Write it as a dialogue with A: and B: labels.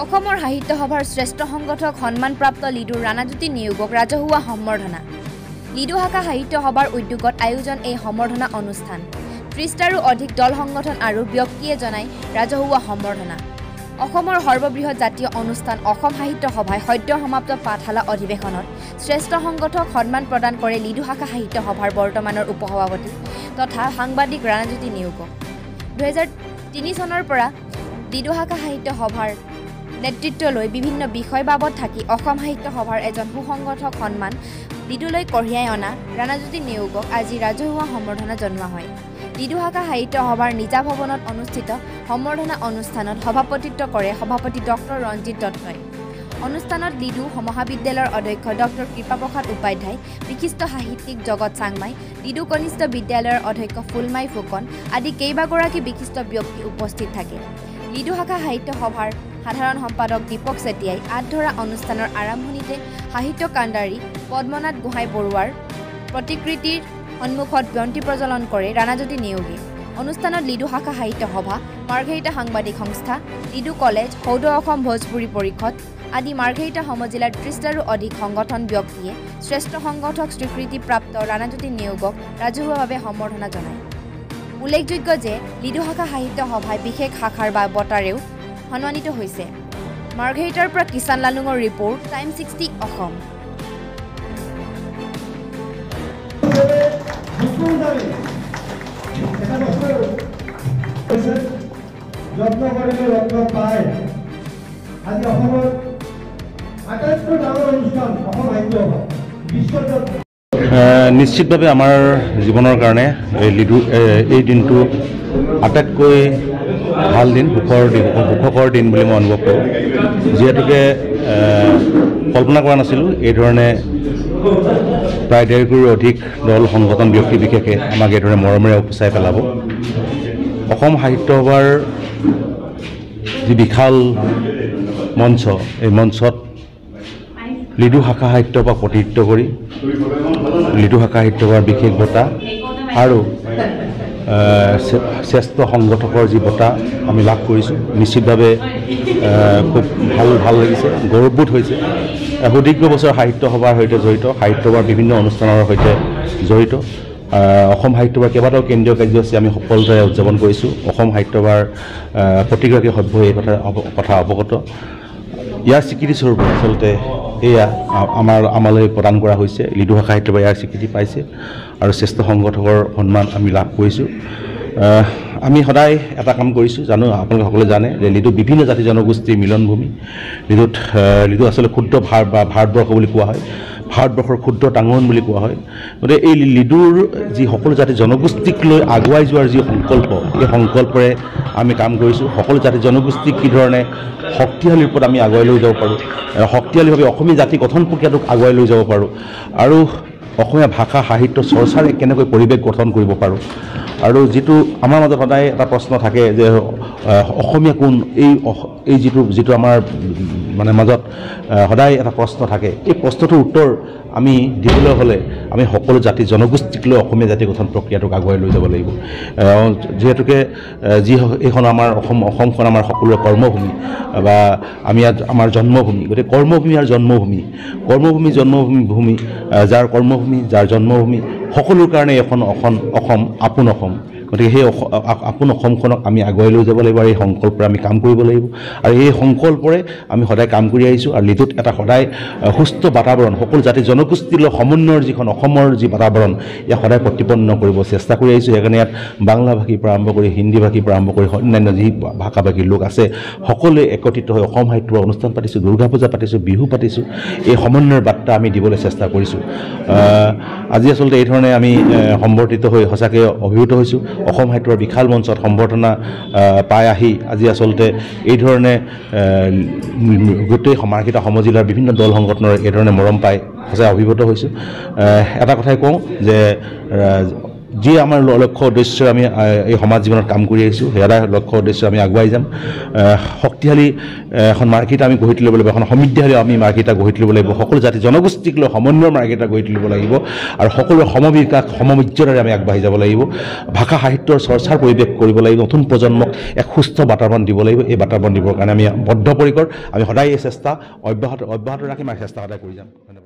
A: অসমৰ সাহিত্য সভাৰ শ্ৰেষ্ঠ সংগঠক সন্মানপ্ৰাপ্ত লিডুৰ ৰাণাজ্যোতি নিয়োগক ৰাজহুৱা সম্বৰ্ধনা। লিডু শাখা সাহিত্য সভাৰ উদ্যোগত আয়োজন এই সম্বৰ্ধনা অনুষ্ঠান। ৩০টাৰো অধিক দল সংগঠন আৰু ব্যক্তিয়ে জনায় ৰাজহুৱা সম্বৰ্ধনা। অসমৰ সৰ্ববৃহৎ জাতীয় অনুষ্ঠান অসম সাহিত্য সভাই সদ্য সমাপ্ত পাঠশালা অধিৱেশনত শ্ৰেষ্ঠ সংগঠক সন্মান প্ৰদান কৰে লিডু শাখা সাহিত্য সভাৰ বৰ্তমানৰ উপসভাপতি তথা সাংবাদিক ৰাণাজ্যোতি নিয়োগক। ২০০৩ চনৰ পৰা লিডু শাখা সাহিত্য সভাৰ নেতৃত্ব লৈ বিভিন্ন বিষয় বাবদ থাকি অসম সাহিত্য সভাৰ এজন সুসংগঠক সন্মান লিডুলৈ কঢ়িয়াই অনা ৰাণাজ্যোতি নিয়োগক আজি ৰাজহুৱা সম্বৰ্ধনা জনোৱা হয়। লিডু শাখা সাহিত্য সভাৰ নিজা ভৱনত অনুষ্ঠিত সম্বৰ্ধনা অনুষ্ঠানত সভাপতিত্ব কৰে সভাপতি ডক্টৰ ৰঞ্জিত দত্তই। অনুষ্ঠানত লিডু মহাবিদ্যালয়ৰ অধ্যক্ষ ডক্টৰ কৃপাপ্ৰসাদ উপাধ্যায়, বিশিষ্ট সাহিত্যিক জগত চাংমাই, লিডু কনিষ্ঠ বিদ্যালয়ৰ অধ্যক্ষ ফুলমাই ফুকন আদি কেইবাগৰাকী বিশিষ্ট ব্যক্তি উপস্থিত থাকে। লিডু শাখা সাহিত্য সভাৰ সাধাৰণ সম্পাদক দীপক চেতিয়াই আঁত ধৰা অনুষ্ঠানৰ আৰম্ভণিতে সাহিত্য কাণ্ডাৰী পদ্মনাথ গোহাঁই বৰুৱাৰ প্ৰতিকৃতিৰ সন্মুখত বন্তি প্ৰজ্বলন কৰে ৰাণাজ্যোতি নিয়োগে। অনুষ্ঠানত লিডু শাখা সাহিত্য সভা, মাৰ্ঘেৰিটা সাংবাদিক সংস্থা, লিডু কলেজ, সৌদ অসম ভোজপুৰী পৰিষদ আদি মাৰ্ঘেৰিটা সমজিলাৰ ৩০টাৰো অধিক সংগঠন ব্যক্তিয়ে শ্ৰেষ্ঠ সংগঠক স্বীকৃতিপ্ৰাপ্ত ৰাণাজ্যোতি নিয়োগক ৰাজহুৱাভাৱে সম্বৰ্ধনা জনায়। উল্লেখযোগ্য যে লিডু শাখা সাহিত্য সভাই বিশেষ শাখাৰ বঁটাৰেও সন্মানিত হৈছে। মাৰ্ঘেৰিটাৰ পৰা কিষাণ লালুঙৰ ৰিপৰ্ট, টাইম 60 অসম।
B: যত্ন কৰিলে ৰত্ন পায়। আজি অসমৰ আটাইতকৈ ডাঙৰ অনুষ্ঠান অসম সাহিত্য সভা বিশ্বজত
C: নিশ্চিতভাৱে আমাৰ জীৱনৰ কাৰণে এই দিনটো আটাইতকৈ ভাল দিন, সুখকৰ দিন বুলি মই অনুভৱ কৰোঁ। যিহেতুকে কল্পনা কৰা নাছিলোঁ এইধৰণে প্ৰায় ১.৫ অধিক দল সংগঠন ব্যক্তি বিশেষে আমাক এইধৰণে মৰমেৰে উপচাই পেলাব। অসম সাহিত্য সভাৰ যি বিশাল মঞ্চ, এই মঞ্চত লিডু শাখা সাহিত্য সভাক প্ৰতিনিধিত্ব কৰি লিডু শাখা সাহিত্য সভাৰ বিশেষ বঁটা আৰু শ্ৰেষ্ঠ সংগঠকৰ যি বঁটা আমি লাভ কৰিছোঁ, নিশ্চিতভাৱে খুব ভাল লাগিছে, গৌৰৱবোধ হৈছে। সুদীৰ্ঘ বছৰ সাহিত্য সভাৰ সৈতে জড়িত, সাহিত্য সভাৰ বিভিন্ন অনুষ্ঠানৰ সৈতে জড়িত। অসম সাহিত্য সভাৰ কেইবাটাও কেন্দ্ৰীয় কাৰ্যসূচী আমি সফলতাৰে উদযাপন কৰিছোঁ। অসম সাহিত্য সভাৰ প্ৰতিগৰাকী সভ্যই এই কথা অৱগত। ইয়াৰ স্বীকৃতিস্বৰূপে আচলতে এয়া আমালৈ প্ৰদান কৰা হৈছে। লিডু শাখা সাহিত্য সভাই ইয়াৰ স্বীকৃতি পাইছে আৰু শ্ৰেষ্ঠ সংগঠকৰ সন্মান আমি লাভ কৰিছোঁ। আমি সদায় এটা কাম কৰিছোঁ, জানো আপোনালোকে সকলোৱে জানে যে লিডু বিভিন্ন জাতি জনগোষ্ঠীৰ মিলনভূমি। লিডু আচলতে ক্ষুদ্ৰ ভাৰতবৰ্ষ বুলি কোৱা হয়, ভাৰতবৰ্ষৰ ক্ষুদ্ৰ টাঙন বুলি কোৱা হয়। গতিকে এই লিডুৰ যি সকলো জাতি জনগোষ্ঠীক লৈ আগুৱাই যোৱাৰ যি সংকল্প, এই সংকল্পৰে আমি কাম কৰিছোঁ। সকলো জাতি জনগোষ্ঠীক কি ধৰণে শক্তিশালী ৰূপত আমি আগুৱাই লৈ যাব পাৰোঁ, শক্তিশালীভাৱে অসমীয়া জাতি গঠন প্ৰক্ৰিয়াটোক আগুৱাই লৈ যাব পাৰোঁ, আৰু অসমীয়া ভাষা সাহিত্য চৰ্চাৰে কেনেকৈ পৰিৱেশ গঠন কৰিব পাৰোঁ। আৰু যিটো আমাৰ মাজত সদায় এটা প্ৰশ্ন থাকে যে অসমীয়া কোন, এই যিটো আমাৰ মানে মাজত সদায় এটা প্ৰশ্ন থাকে, এই প্ৰশ্নটোৰ উত্তৰ আমি দিবলৈ হ'লে আমি সকলো জাতি জনগোষ্ঠীক লৈ অসমীয়া জাতি গঠন প্ৰক্ৰিয়াটোক আগুৱাই লৈ যাব লাগিব। যিহেতুকে এইখন অসমখন আমাৰ সকলোৰে কৰ্মভূমি বা আমাৰ জন্মভূমি। গতিকে কৰ্মভূমি আৰু জন্মভূমি, যাৰ কৰ্মভূমি, যাৰ জন্মভূমি, সকলোৰ কাৰণে অসম আপোন অসম। গতিকে সেই আপোন অসমখনক আমি আগুৱাই লৈ যাব লাগিব আৰু এই সংকল্পৰে আমি কাম কৰিব লাগিব। আৰু এই সংকল্পৰে আমি সদায় কাম কৰি আহিছোঁ। আৰু লিডুত এটা সদায় সুস্থ বাতাবৰণ, সকলো জাতি জনগোষ্ঠীৰ সমন্বয়ৰ যিখন অসমৰ যি বাতাবৰণ, ইয়াক সদায় প্ৰতিপন্ন কৰিব চেষ্টা কৰি আহিছোঁ। সেইকাৰণে ইয়াত বাংলাভাষীৰ পৰা আৰম্ভ কৰি হিন্দী ভাষীৰ পৰা আৰম্ভ কৰি অন্যান্য যি ভাষাভাষীৰ লোক আছে সকলোৱে একত্ৰিত হৈ অসম সাহিত্যৰ অনুষ্ঠান পাতিছোঁ, দুৰ্গা পূজা পাতিছোঁ, বিহু পাতিছোঁ। এই সমন্বয়ৰ বাৰ্তা আমি দিবলৈ চেষ্টা কৰিছোঁ। আজি আচলতে এইধৰণে আমি সম্বৰ্ধিত হৈ সঁচাকৈ অভিভূত হৈছোঁ। অসম সাহিত্যৰ বিশাল মঞ্চত সম্বৰ্ধনা পাই আহি আজি আচলতে এইধৰণে গোটেই মাৰ্ঘেৰিটা সমজিলাৰ বিভিন্ন দল সংগঠনৰ এইধৰণে মৰম পাই সঁচাই অভিভূত হৈছোঁ। এটা কথাই কওঁ যে যি আমাৰ লক্ষ্য উদ্দেশ্য আমি এই সমাজ জীৱনত কাম কৰি আহিছোঁ সেয়া লক্ষ্য উদ্দেশ্য আমি আগুৱাই যাম শক্তিশালী এখন মাৰ্কেট আমি গঢ়ি তুলিব লাগিব এখন সমৃদ্ধিশালী আমি মাৰ্কেট গঢ়ি তুলিব লাগিব সকলো জাতি জনগোষ্ঠীক লৈ সমন্বয়ৰ মাৰ্কেট গঢ়ি তুলিব লাগিব আৰু সকলোৰে সমবিকাশ সমমৰ্যাদাৰে আমি আগবাঢ়ি যাব লাগিব ভাষা সাহিত্যৰ চৰ্চাৰ পৰিৱেশ কৰিব লাগিব নতুন প্ৰজন্মক এক সুস্থ বাতাবৰণ দিব লাগিব এই বাতাবৰণ দিবৰ কাৰণে আমি বদ্ধপৰিকৰ আমি সদায় এই চেষ্টা অব্যাহত ৰাখিম আৰু চেষ্টা সদায় কৰি যাম ধন্যবাদ